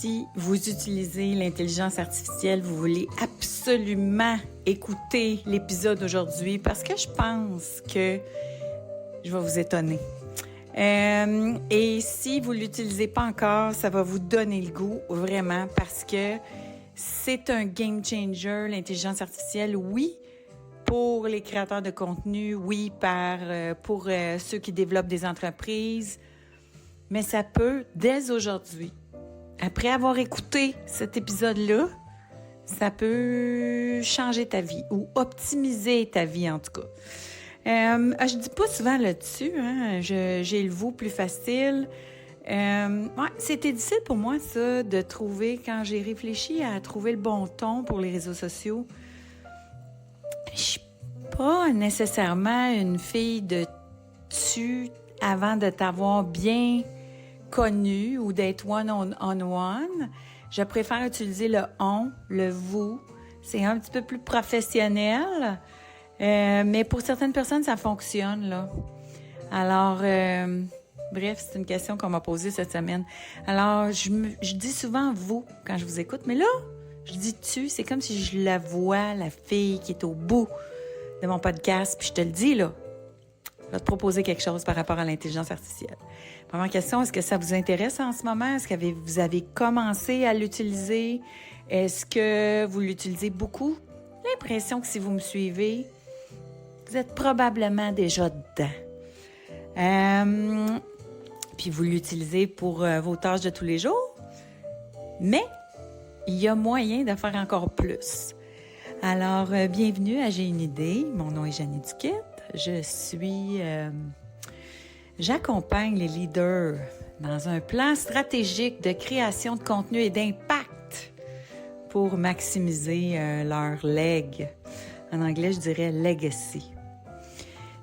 si vous utilisez l'intelligence artificielle, vous voulez absolument écouter l'épisode d'aujourd'hui parce que je pense que je vais vous étonner. Et si vous ne l'utilisez pas encore, ça va vous donner le goût, vraiment, parce que c'est un game changer, l'intelligence artificielle, oui, pour les créateurs de contenu, oui, pour ceux qui développent des entreprises, mais ça peut, dès aujourd'hui, après avoir écouté cet épisode-là, ça peut changer ta vie ou optimiser ta vie, en tout cas. Je dis pas souvent là-dessus, hein, j'ai le vous plus facile. C'était difficile pour moi, ça, de trouver, quand j'ai réfléchi à trouver le bon ton pour les réseaux sociaux. Je suis pas nécessairement une fille de tu avant de t'avoir bien connue ou d'être one-on-one. Je préfère utiliser le on, le vous. C'est un petit peu plus professionnel. Mais pour certaines personnes, ça fonctionne, là. Alors, bref, c'est une question qu'on m'a posée cette semaine. Alors, je dis souvent « vous » quand je vous écoute, mais là, je dis « tu ». C'est comme si je la vois, la fille qui est au bout de mon podcast, puis je te le dis, là. Je vais te proposer quelque chose par rapport à l'intelligence artificielle. Première question, est-ce que ça vous intéresse en ce moment? Est-ce que vous avez commencé à l'utiliser? Est-ce que vous l'utilisez beaucoup? L'impression que si vous me suivez, vous êtes probablement déjà dedans. Puis vous l'utilisez pour vos tâches de tous les jours, mais il y a moyen de faire encore plus. Alors, bienvenue à J'ai une idée. Mon nom est Jeannie Duquette. J'accompagne les leaders dans un plan stratégique de création de contenu et d'impact pour maximiser leur leg. En anglais, je dirais legacy.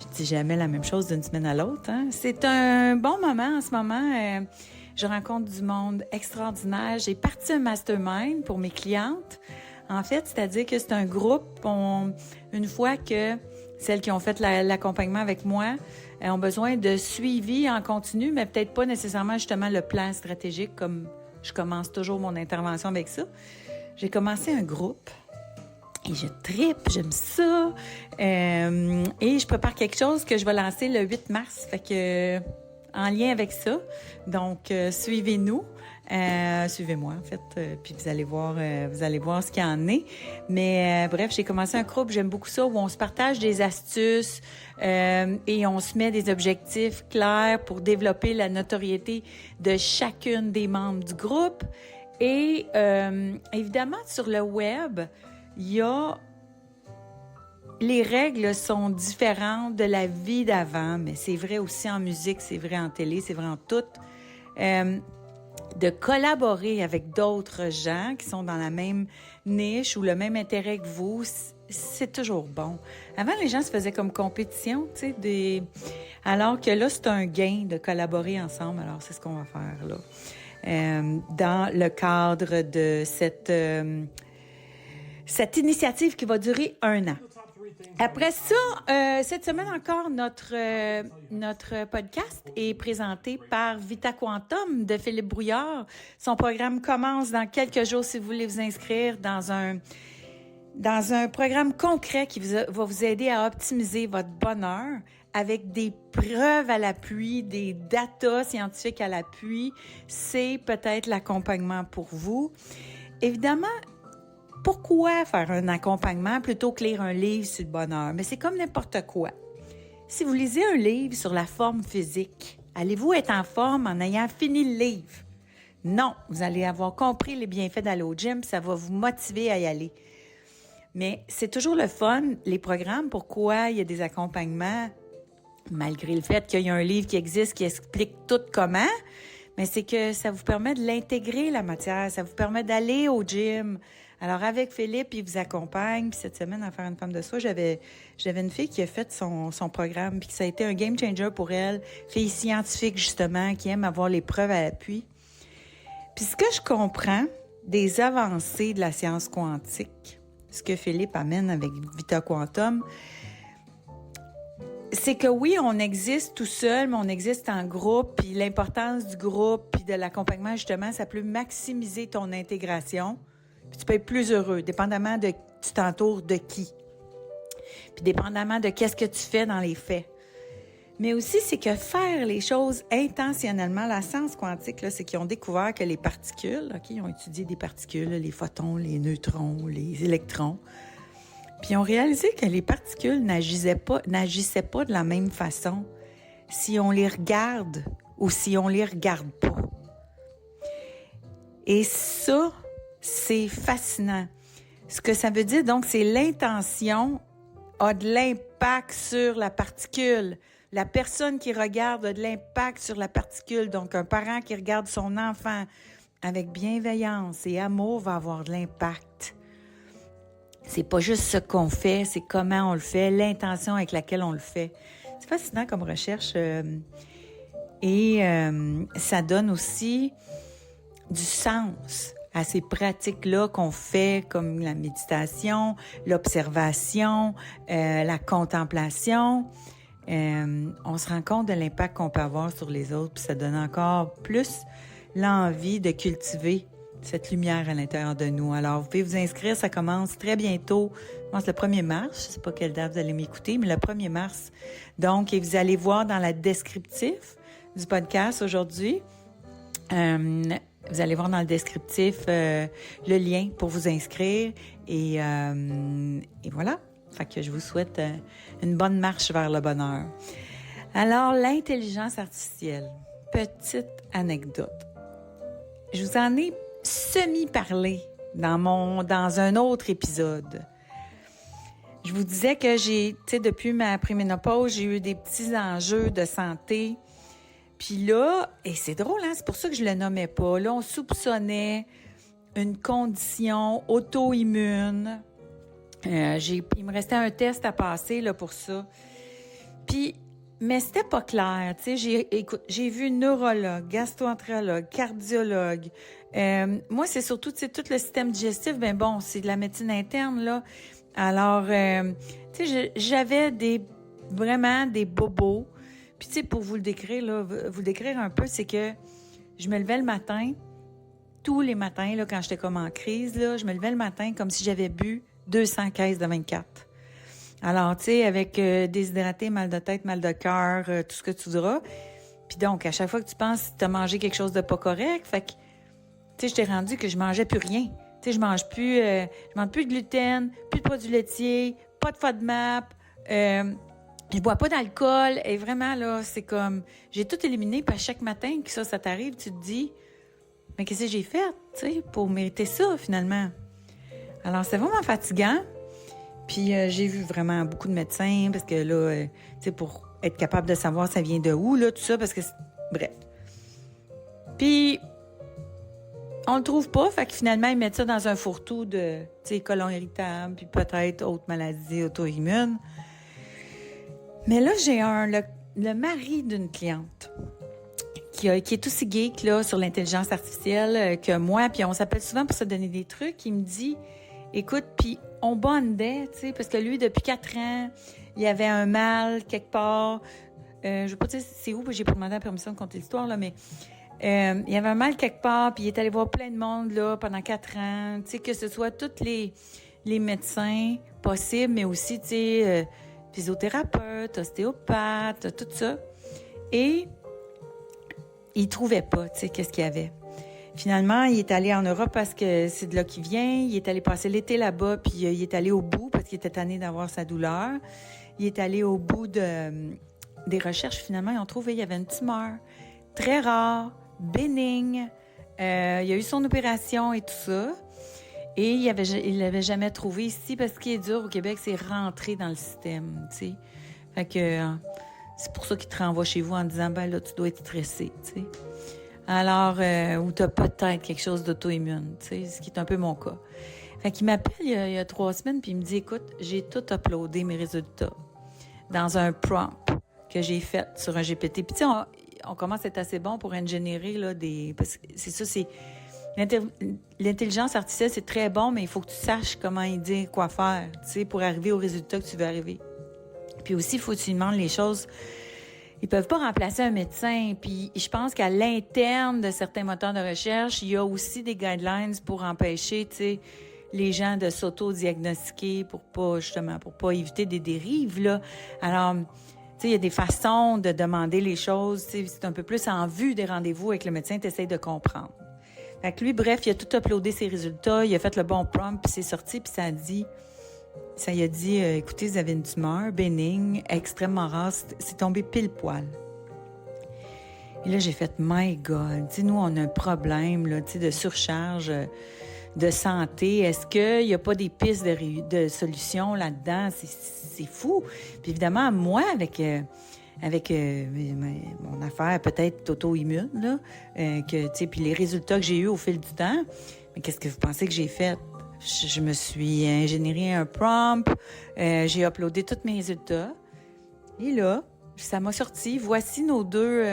Je dis jamais la même chose d'une semaine à l'autre, hein? C'est un bon moment en ce moment. Je rencontre du monde extraordinaire. J'ai parti un mastermind pour mes clientes. En fait, c'est-à-dire que c'est un groupe, une fois que celles qui ont fait l'accompagnement avec moi ont besoin de suivi en continu, mais peut-être pas nécessairement justement le plan stratégique, comme je commence toujours mon intervention avec ça. J'ai commencé un groupe et je trippe, j'aime ça. Et je prépare quelque chose que je vais lancer le 8 mars, fait que en lien avec ça. Donc, suivez-nous. Suivez-moi, en fait, puis vous allez voir ce qu'il y en est. Mais bref, j'ai commencé un groupe, j'aime beaucoup ça, où on se partage des astuces et on se met des objectifs clairs pour développer la notoriété de chacune des membres du groupe. Et évidemment, sur le web, les règles sont différentes de la vie d'avant, mais c'est vrai aussi en musique, c'est vrai en télé, c'est vrai en tout. De collaborer avec d'autres gens qui sont dans la même niche ou le même intérêt que vous, c'est toujours bon. Avant, les gens se faisaient comme compétition, tu sais, alors que là, c'est un gain de collaborer ensemble. Alors, c'est ce qu'on va faire là. Dans le cadre de cette initiative qui va durer 1 an. Après ça, cette semaine encore, notre podcast est présenté par Vita Quantum de Philippe Brouillard. Son programme commence dans quelques jours si vous voulez vous inscrire dans un programme concret qui va vous aider à optimiser votre bonheur avec des preuves à l'appui, des datas scientifiques à l'appui. C'est peut-être l'accompagnement pour vous. Évidemment, pourquoi faire un accompagnement plutôt que lire un livre sur le bonheur? Mais c'est comme n'importe quoi. Si vous lisez un livre sur la forme physique, allez-vous être en forme en ayant fini le livre? Non, vous allez avoir compris les bienfaits d'aller au gym, ça va vous motiver à y aller. Mais c'est toujours le fun, les programmes, pourquoi il y a des accompagnements, malgré le fait qu'il y a un livre qui existe qui explique tout comment, mais c'est que ça vous permet de l'intégrer, la matière, ça vous permet d'aller au gym. Alors, avec Philippe, il vous accompagne. Puis cette semaine, à faire une femme de soi, j'avais une fille qui a fait son programme, puis que ça a été un game changer pour elle. Fille scientifique, justement, qui aime avoir les preuves à l'appui. Puis ce que je comprends des avancées de la science quantique, ce que Philippe amène avec Vita Quantum, c'est que oui, on existe tout seul, mais on existe en groupe, puis l'importance du groupe, puis de l'accompagnement, justement, ça peut maximiser ton intégration, puis tu peux être plus heureux, dépendamment de tu t'entoures de qui, puis dépendamment de qu'est-ce que tu fais dans les faits. Mais aussi, c'est que faire les choses intentionnellement, la science quantique, là, c'est qu'ils ont découvert que les particules, OK, ils ont étudié des particules, les photons, les neutrons, les électrons, puis ils ont réalisé que les particules n'agissaient pas de la même façon si on les regarde ou si on les regarde pas. Et ça, c'est fascinant. Ce que ça veut dire, donc, c'est l'intention a de l'impact sur la particule. La personne qui regarde a de l'impact sur la particule. Donc, un parent qui regarde son enfant avec bienveillance et amour va avoir de l'impact. C'est pas juste ce qu'on fait, c'est comment on le fait, l'intention avec laquelle on le fait. C'est fascinant comme recherche. Et ça donne aussi du sens à ces pratiques-là qu'on fait, comme la méditation, l'observation, la contemplation. On se rend compte de l'impact qu'on peut avoir sur les autres, puis ça donne encore plus l'envie de cultiver cette lumière à l'intérieur de nous. Alors, vous pouvez vous inscrire, ça commence très bientôt. Je pense le 1er mars, je sais pas quelle date vous allez m'écouter, mais le 1er mars. Donc, et vous allez voir dans la descriptif du podcast aujourd'hui, vous allez voir dans le descriptif le lien pour vous inscrire et voilà. Fait que je vous souhaite une bonne marche vers le bonheur. Alors, l'intelligence artificielle. Petite anecdote. Je vous en ai semi-parlé dans un autre épisode. Je vous disais que depuis ma préménopause, j'ai eu des petits enjeux de santé. Puis là, et c'est drôle, hein, c'est pour ça que je le nommais pas. Là, on soupçonnait une condition auto-immune. Il me restait un test à passer là pour ça. Mais c'était pas clair. Tu sais, j'ai vu neurologue, gastro-entérologue, cardiologue. Moi, c'est surtout, tu sais, tout le système digestif. Ben bon, c'est de la médecine interne là. Alors, tu sais, j'avais vraiment des bobos. Puis tu sais, pour vous le décrire un peu, c'est que je me levais le matin, tous les matins là, quand j'étais comme en crise là, je me levais le matin comme si j'avais bu 200 caisses de 24. Alors, tu sais, avec déshydraté, mal de tête, mal de cœur, tout ce que tu diras. Puis donc, à chaque fois que tu penses que tu as mangé quelque chose de pas correct, fait que, tu sais, je t'ai rendu que je mangeais plus rien. Tu sais, je mange plus de gluten, plus de produits laitiers, pas de FODMAP, je bois pas d'alcool. Et vraiment, là, c'est comme, j'ai tout éliminé. Puis à chaque matin que ça t'arrive, tu te dis, mais qu'est-ce que j'ai fait, tu sais, pour mériter ça, finalement? Alors, c'est vraiment fatigant. Puis j'ai vu vraiment beaucoup de médecins parce que là, tu sais, pour être capable de savoir ça vient de où, là, tout ça, parce que, bref. Puis, on le trouve pas, fait que finalement, ils mettent ça dans un fourre-tout de, tu sais, côlon irritable, puis peut-être autres maladies auto-immunes. Mais là, j'ai le mari d'une cliente qui est aussi geek, là, sur l'intelligence artificielle que moi, puis on s'appelle souvent pour se donner des trucs. Il me dit, écoute, puis on bondait, tu sais, parce que lui, depuis 4 ans, il y avait un mal quelque part. Je veux pas dire c'est où, j'ai pas demandé la permission de conter l'histoire, là, mais il y avait un mal quelque part, puis il est allé voir plein de monde, là, pendant 4 ans, tu sais, que ce soit tous les médecins possibles, mais aussi, tu sais, physiothérapeute, ostéopathe, tout ça. Et il trouvait pas, tu sais, qu'est-ce qu'il y avait. Finalement, il est allé en Europe parce que c'est de là qu'il vient. Il est allé passer l'été là-bas, puis il est allé au bout parce qu'il était tanné d'avoir sa douleur. Il est allé au bout des recherches. Finalement, ils ont trouvé qu'il y avait une tumeur très rare, bénigne. Il a eu son opération et tout ça. Et il l'avait jamais trouvé ici parce qu'il est dur au Québec, c'est rentré dans le système, tu sais. Fait que c'est pour ça qu'il te renvoie chez vous en disant, ben là, tu dois être stressé, tu sais. Alors, ou tu as peut-être quelque chose d'auto-immune, tu sais, ce qui est un peu mon cas. Fait qu'il m'appelle il y a 3 semaines, puis il me dit, écoute, j'ai tout uploadé mes résultats dans un prompt que j'ai fait sur un GPT. Puis tu sais, on commence à être assez bon pour ingénierer, là, parce que c'est ça, c'est... L'intelligence artificielle, c'est très bon, mais il faut que tu saches comment il dit quoi faire, tu sais, pour arriver au résultat que tu veux arriver. Puis aussi, il faut que tu demandes les choses. Ils peuvent pas remplacer un médecin. Puis je pense qu'à l'interne de certains moteurs de recherche, il y a aussi des guidelines pour empêcher, tu sais, les gens de s'auto-diagnostiquer pour pas éviter des dérives, là. Alors, tu sais, il y a des façons de demander les choses. Tu sais, c'est un peu plus en vue des rendez-vous avec le médecin, tu essaies de comprendre. Fait que lui, bref, il a tout uploadé ses résultats, il a fait le bon prompt, puis c'est sorti, puis ça y a dit, écoutez, vous avez une tumeur bénigne, extrêmement rare, c'est tombé pile poil. Et là, j'ai fait, my God, tu sais, nous, on a un problème, là, tu sais, de surcharge de santé. Est-ce qu'il n'y a pas des pistes de solutions là-dedans? C'est fou. Puis évidemment, moi, avec mon affaire peut-être auto-immune, là, tu sais, puis les résultats que j'ai eus au fil du temps, mais qu'est-ce que vous pensez que j'ai fait? Je me suis ingénieré un prompt, j'ai uploadé tous mes résultats. Et là, ça m'a sorti. Voici nos deux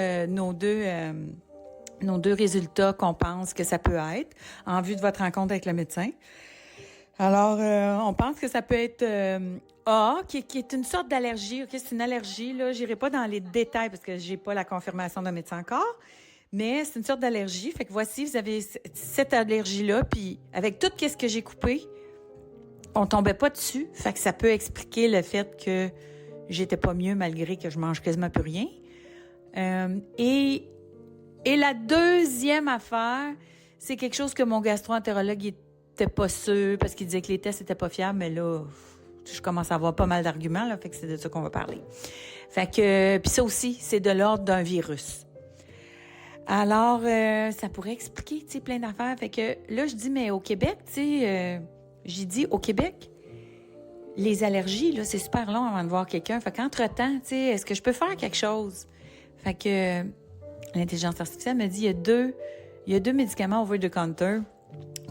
résultats qu'on pense que ça peut être en vue de votre rencontre avec le médecin. Alors, on pense que ça peut être A, qui est une sorte d'allergie. OK, c'est une allergie, là. J'irai pas dans les détails parce que j'ai pas la confirmation d'un médecin encore. Mais c'est une sorte d'allergie. Fait que voici, vous avez cette allergie-là. Puis avec tout ce que j'ai coupé, on tombait pas dessus. Fait que ça peut expliquer le fait que j'étais pas mieux malgré que je mange quasiment plus rien. Et la deuxième affaire, c'est quelque chose que mon gastro-entérologue était pas sûr parce qu'il disait que les tests étaient pas fiables. Mais là, je commence à avoir pas mal d'arguments, là. Fait que c'est de ça qu'on va parler. Fait que, puis ça aussi, c'est de l'ordre d'un virus. Alors, ça pourrait expliquer, tu sais, plein d'affaires. Fait que là, je dis, mais au Québec, tu sais, j'ai dit, au Québec, les allergies, là, c'est super long avant de voir quelqu'un. Fait qu'entre-temps, tu sais, est-ce que je peux faire quelque chose? Fait que l'intelligence artificielle me dit, il y a deux médicaments over the counter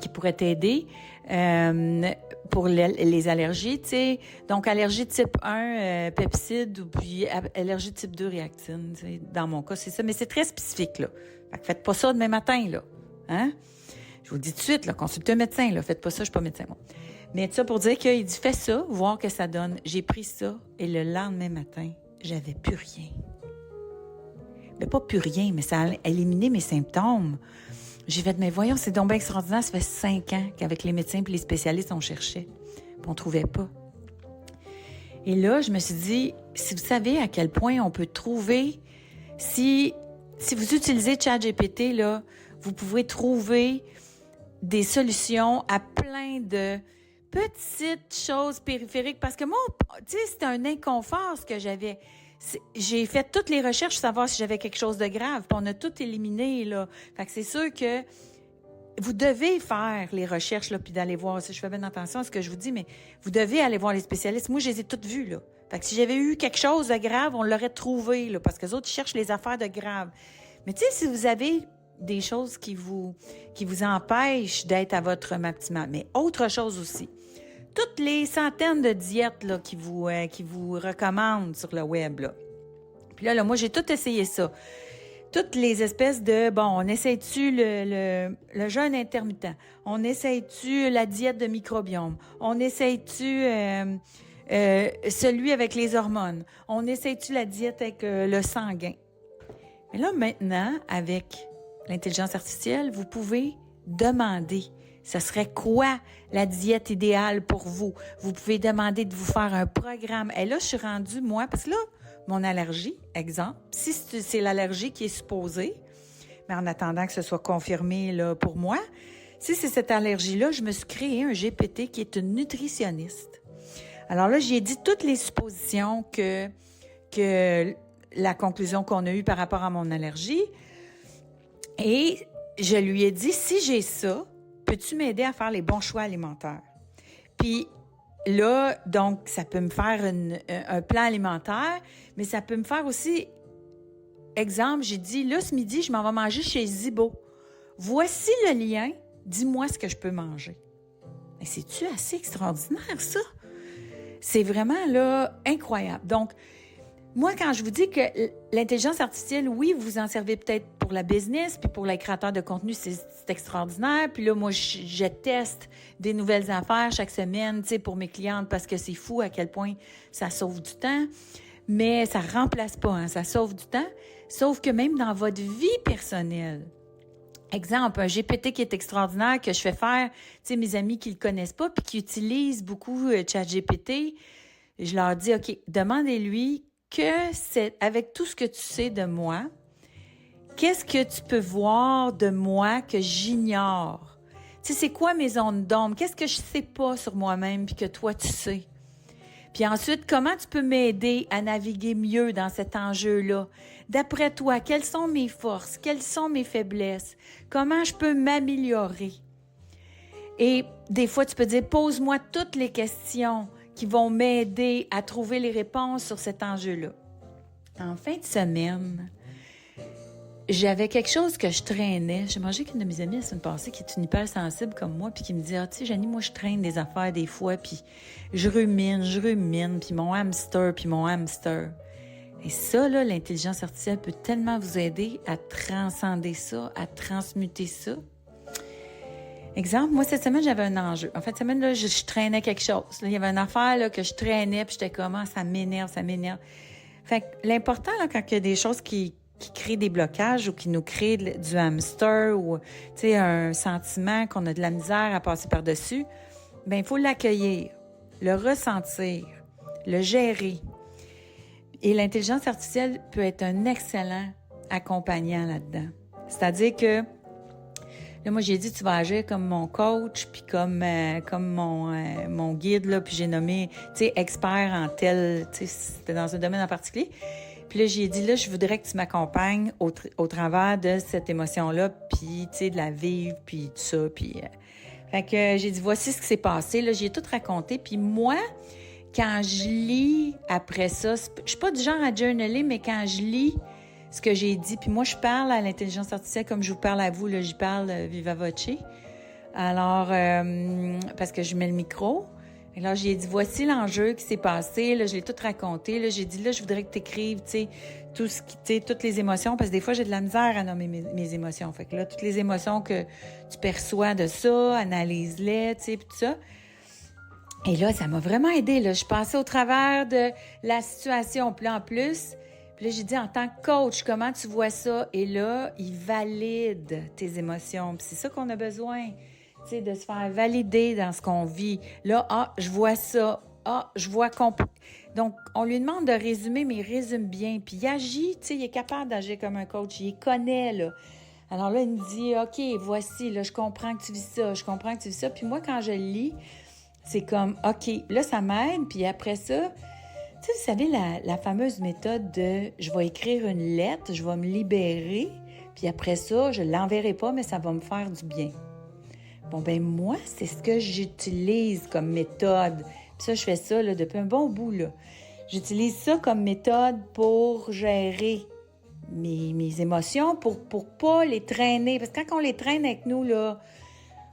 qui pourraient t'aider pour les allergies, tu sais. Donc, allergie type 1, pepside, ou puis allergie type 2, réactine. T'sais. Dans mon cas, c'est ça. Mais c'est très spécifique, là. Fait que faites pas ça demain matin, là. Hein? Je vous le dis tout de suite, là, consultez un médecin, là. Faites pas ça, je suis pas médecin, moi. Mais ça pour dire qu'il dit, fais ça, voir que ça donne. J'ai pris ça, et le lendemain matin, j'avais plus rien. Mais pas plus rien, mais ça a éliminé mes symptômes. J'ai fait, mais voyons, c'est donc bien extraordinaire. Ça fait 5 ans qu'avec les médecins et les spécialistes, on cherchait. Puis on trouvait pas. Et là, je me suis dit, si vous savez à quel point on peut trouver, si vous utilisez ChatGPT, là, vous pouvez trouver des solutions à plein de petites choses périphériques. Parce que moi, tu sais, c'était un inconfort ce que j'avais. J'ai fait toutes les recherches pour savoir si j'avais quelque chose de grave, puis on a tout éliminé, là. Fait que c'est sûr que vous devez faire les recherches, là, puis d'aller voir. Si je fais bien attention à ce que je vous dis, mais vous devez aller voir les spécialistes. Moi, je les ai toutes vues, là. Fait que si j'avais eu quelque chose de grave, on l'aurait trouvé, là, parce que les autres, ils cherchent les affaires de grave. Mais tu sais, si vous avez des choses qui vous empêchent d'être à votre optimal, mais autre chose aussi. Toutes les centaines de diètes là, qui vous recommandent sur le web. Là. Puis là, moi, j'ai tout essayé ça. Toutes les espèces de... Bon, on essaye-tu le jeûne intermittent? On essaye-tu la diète de microbiome? On essaye-tu celui avec les hormones? On essaye-tu la diète avec le sanguin? Mais là, maintenant, avec l'intelligence artificielle, vous pouvez demander... Ce serait quoi la diète idéale pour vous? Vous pouvez demander de vous faire un programme. Et là, je suis rendue, moi, parce que là, mon allergie, exemple, si c'est l'allergie qui est supposée, mais en attendant que ce soit confirmé là pour moi, si c'est cette allergie-là, je me suis créé un GPT qui est une nutritionniste. Alors là, j'ai dit toutes les suppositions que la conclusion qu'on a eue par rapport à mon allergie. Et je lui ai dit, si j'ai ça, peux-tu m'aider à faire les bons choix alimentaires? Puis là, donc, ça peut me faire un plan alimentaire, mais ça peut me faire aussi, exemple, j'ai dit, là, ce midi, je m'en vais manger chez Zibo. Voici le lien, dis-moi ce que je peux manger. Mais c'est-tu assez extraordinaire, ça? C'est vraiment, là, incroyable. Donc, Moi, quand je vous dis que l'intelligence artificielle, oui, vous en servez peut-être pour la business, puis pour les créateurs de contenu, c'est extraordinaire. Puis là, moi, je teste des nouvelles affaires chaque semaine, tu sais, pour mes clientes, parce que c'est fou à quel point ça sauve du temps. Mais ça remplace pas, hein, ça sauve du temps. Sauf que même dans votre vie personnelle, exemple, un GPT qui est extraordinaire, que je fais faire, tu sais, mes amis qui le connaissent pas, puis qui utilisent beaucoup ChatGPT, je leur dis, OK, demandez-lui que c'est, avec tout ce que tu sais de moi, qu'est-ce que tu peux voir de moi que j'ignore? Tu sais, c'est quoi mes zones d'ombre? Qu'est-ce que je sais pas sur moi-même puis que toi, tu sais? Puis ensuite, comment tu peux m'aider à naviguer mieux dans cet enjeu-là? D'après toi, quelles sont mes forces? Quelles sont mes faiblesses? Comment je peux m'améliorer? Et des fois, tu peux dire, pose-moi toutes les questions qui vont m'aider à trouver les réponses sur cet enjeu-là. En fin de semaine, j'avais quelque chose que je traînais. J'ai mangé avec une de mes amies la semaine passée qui est une hypersensible comme moi, puis qui me dit, ah, tu sais, Janie, moi, je traîne des affaires des fois, puis je rumine, puis mon hamster. Et ça, là, l'intelligence artificielle peut tellement vous aider à transcender ça, à transmuter ça. Exemple, moi, cette semaine, j'avais un enjeu. En fait, cette semaine, là, je traînais quelque chose. Là, il y avait une affaire là, que je traînais, puis j'étais comme, ah, ça m'énerve. Fait que l'important, là, quand il y a des choses qui créent des blocages ou qui nous créent du hamster ou, tu sais, un sentiment qu'on a de la misère à passer par-dessus, bien, il faut l'accueillir, le ressentir, le gérer. Et l'intelligence artificielle peut être un excellent accompagnant là-dedans. C'est-à-dire que là, moi, j'ai dit, tu vas agir comme mon coach, puis comme mon guide, là, puis j'ai nommé, tu sais, expert en tel, tu sais, c'était dans un domaine en particulier. Puis là, j'ai dit, là, je voudrais que tu m'accompagnes au travers de cette émotion-là, puis, tu sais, de la vivre, puis tout ça, puis... Fait que j'ai dit, voici ce qui s'est passé, là, j'ai tout raconté, puis moi, quand je lis après ça, je suis pas du genre à journaler, mais quand je lis ce que j'ai dit, puis moi, je parle à l'intelligence artificielle comme je vous parle à vous, là, j'y parle viva voce. Alors, parce que je mets le micro. Et là, j'ai dit, voici l'enjeu qui s'est passé, là, je l'ai tout raconté, là, j'ai dit, là, je voudrais que tu écrives, tu sais, tout ce qui, tu sais, toutes les émotions, parce que des fois, j'ai de la misère à nommer mes émotions. Fait que là, toutes les émotions que tu perçois de ça, analyse-les, tu sais, puis tout ça. Et là, ça m'a vraiment aidé, là. Je passais au travers de la situation. Puis là, en plus, puis là, j'ai dit, en tant que coach, comment tu vois ça? Et là, il valide tes émotions. Puis c'est ça qu'on a besoin, tu sais, de se faire valider dans ce qu'on vit. Là, ah, je vois ça. Ah, je vois qu'on... Donc, on lui demande de résumer, mais il résume bien. Puis il agit, tu sais, il est capable d'agir comme un coach. Il connaît, là. Alors là, il me dit, OK, voici, là, je comprends que tu vis ça. Puis moi, quand je le lis, c'est comme, OK, là, ça m'aide. Puis après ça... Tu sais, vous savez, la fameuse méthode de « je vais écrire une lettre, je vais me libérer, puis après ça, je ne l'enverrai pas, mais ça va me faire du bien. » Bon, ben moi, c'est ce que j'utilise comme méthode. Puis ça, je fais ça là, depuis un bon bout, là. J'utilise ça comme méthode pour gérer mes émotions, pour pas les traîner. Parce que quand on les traîne avec nous, là,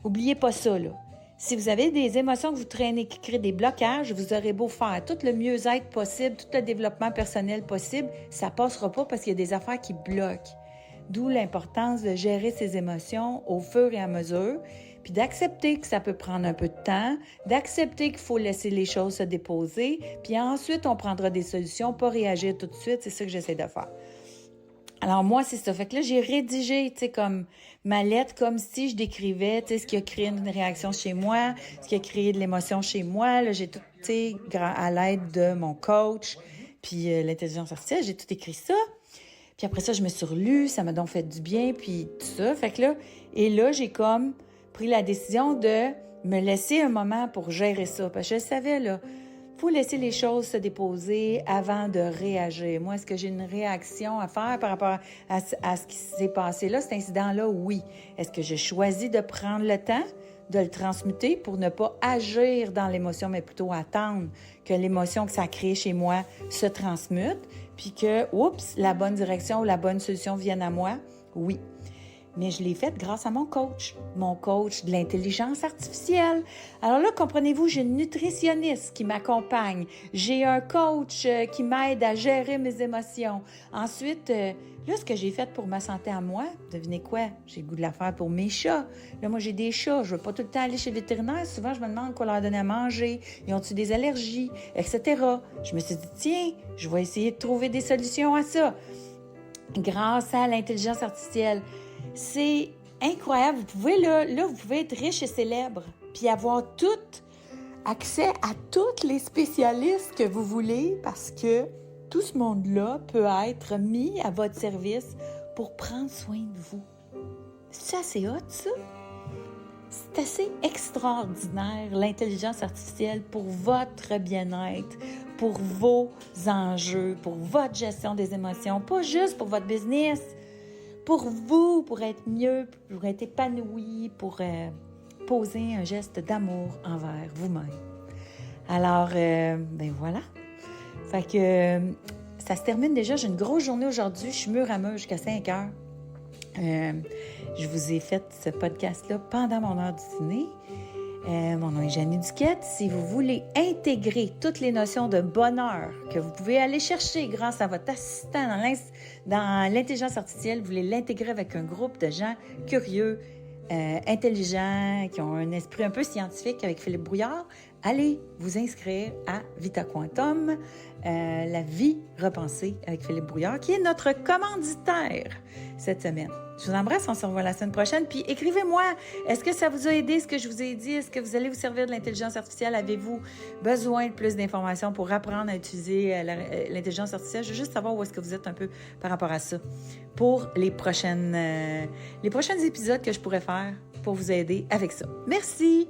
oubliez pas ça, là. Si vous avez des émotions que vous traînez qui créent des blocages, vous aurez beau faire tout le mieux-être possible, tout le développement personnel possible, ça passera pas parce qu'il y a des affaires qui bloquent. D'où l'importance de gérer ses émotions au fur et à mesure, puis d'accepter que ça peut prendre un peu de temps, d'accepter qu'il faut laisser les choses se déposer, puis ensuite on prendra des solutions, pas réagir tout de suite, c'est ça que j'essaie de faire. Alors moi, c'est ça. Fait que là, j'ai rédigé, tu sais, comme ma lettre, comme si je décrivais, tu sais, ce qui a créé une réaction chez moi, ce qui a créé de l'émotion chez moi. Là, j'ai tout, tu sais, à l'aide de mon coach, puis l'intelligence artificielle, j'ai tout écrit ça. Puis après ça, je me suis relue, ça m'a donc fait du bien, puis tout ça. Fait que là, et là, j'ai comme pris la décision de me laisser un moment pour gérer ça. Parce que je savais, là, faut laisser les choses se déposer avant de réagir. Moi, est-ce que j'ai une réaction à faire par rapport à ce qui s'est passé là, cet incident-là? Oui. Est-ce que j'ai choisi de prendre le temps de le transmuter pour ne pas agir dans l'émotion, mais plutôt attendre que l'émotion que ça a créée chez moi se transmute, puis que, oups, la bonne direction ou la bonne solution vienne à moi? Oui. mais je l'ai faite grâce à mon coach de l'intelligence artificielle. Alors là, comprenez-vous, j'ai une nutritionniste qui m'accompagne. J'ai un coach qui m'aide à gérer mes émotions. Ensuite, là, ce que j'ai fait pour ma santé à moi, devinez quoi? J'ai le goût de la faire pour mes chats. Là, moi, j'ai des chats. Je ne veux pas tout le temps aller chez le vétérinaire. Souvent, je me demande quoi leur donner à manger. Ils ont-ils des allergies, etc. Je me suis dit, tiens, je vais essayer de trouver des solutions à ça grâce à l'intelligence artificielle. C'est incroyable. Vous pouvez, vous pouvez être riche et célèbre, puis avoir accès à tous les spécialistes que vous voulez, parce que tout ce monde-là peut être mis à votre service pour prendre soin de vous. C'est assez hot, ça? C'est assez extraordinaire, l'intelligence artificielle, pour votre bien-être, pour vos enjeux, pour votre gestion des émotions, pas juste pour votre business, pour vous, pour être mieux, pour être épanoui, pour poser un geste d'amour envers vous-même. Alors, ben voilà. Fait que ça se termine déjà. J'ai une grosse journée aujourd'hui. Je suis mûre à mûre jusqu'à 5 heures. Je vous ai fait ce podcast-là pendant mon heure du dîner. Mon nom est Jeannie Duquette. Si vous voulez intégrer toutes les notions de bonheur que vous pouvez aller chercher grâce à votre assistant dans l'intelligence artificielle, vous voulez l'intégrer avec un groupe de gens curieux, intelligents, qui ont un esprit un peu scientifique avec Philippe Brouillard, allez vous inscrire à Vita Quantum, la vie repensée avec Philippe Brouillard, qui est notre commanditaire cette semaine. Je vous embrasse, on se revoit la semaine prochaine. Puis écrivez-moi, est-ce que ça vous a aidé ce que je vous ai dit? Est-ce que vous allez vous servir de l'intelligence artificielle? Avez-vous besoin de plus d'informations pour apprendre à utiliser l'intelligence artificielle? Je veux juste savoir où est-ce que vous êtes un peu par rapport à ça pour les prochains épisodes que je pourrais faire pour vous aider avec ça. Merci!